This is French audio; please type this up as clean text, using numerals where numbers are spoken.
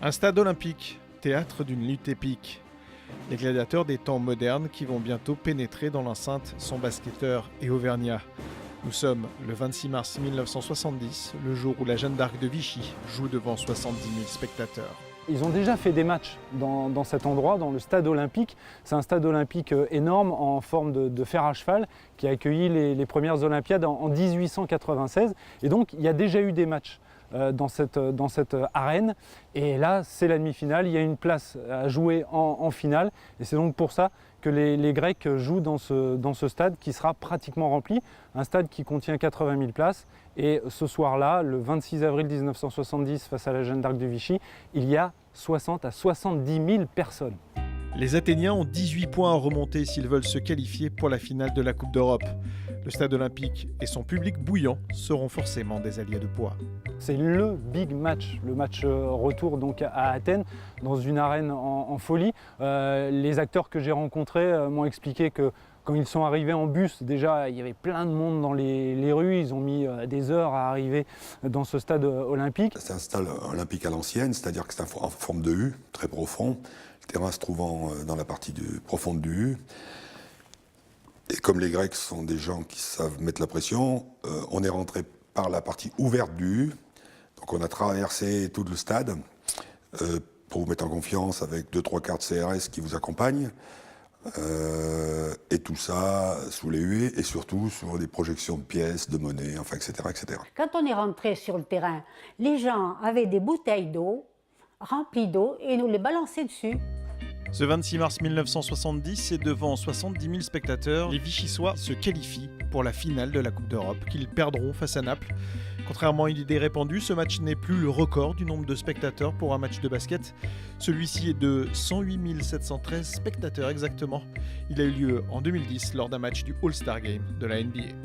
Un stade olympique, théâtre d'une lutte épique. Les gladiateurs des temps modernes qui vont bientôt pénétrer dans l'enceinte sont basketteurs et auvergnats. Nous sommes le 26 mars 1970, le jour où la Jeanne d'Arc de Vichy joue devant 70 000 spectateurs. Ils ont déjà fait des matchs dans cet endroit, dans le stade olympique. C'est un stade olympique énorme en forme de fer à cheval qui a accueilli les premières Olympiades en 1896. Et donc il y a déjà eu des matchs dans cette arène. Et là, c'est la demi-finale. Il y a une place à jouer en finale. Et c'est donc pour ça que les Grecs jouent dans ce stade qui sera pratiquement rempli. Un stade qui contient 80 000 places. Et ce soir-là, le 26 avril 1970, face à la Jeanne d'Arc de Vichy, il y a 60 à 70 000 personnes. Les Athéniens ont 18 points à remonter s'ils veulent se qualifier pour la finale de la Coupe d'Europe. Le stade olympique et son public bouillant seront forcément des alliés de poids. C'est le big match, le match retour donc à Athènes, dans une arène en folie. Les acteurs que j'ai rencontrés m'ont expliqué que quand ils sont arrivés en bus, déjà il y avait plein de monde dans les rues, ils ont mis des heures à arriver dans ce stade olympique. C'est un stade olympique à l'ancienne, c'est-à-dire que c'est en forme de U, très profond, le terrain se trouvant dans la partie profonde du U. Et comme les Grecs sont des gens qui savent mettre la pression, on est rentré par la partie ouverte du U. Donc on a traversé tout le stade pour vous mettre en confiance avec 2-3 cartes CRS qui vous accompagnent. Et tout ça sous les huées et surtout sur des projections de pièces, de monnaie, enfin, etc., etc. Quand on est rentré sur le terrain, les gens avaient des bouteilles d'eau remplies d'eau et nous les balançaient dessus. Ce 26 mars 1970, et devant 70 000 spectateurs, les Vichysois se qualifient pour la finale de la Coupe d'Europe, qu'ils perdront face à Naples. Contrairement à une idée répandue, ce match n'est plus le record du nombre de spectateurs pour un match de basket. Celui-ci est de 108 713 spectateurs exactement. Il a eu lieu en 2010 lors d'un match du All-Star Game de la NBA.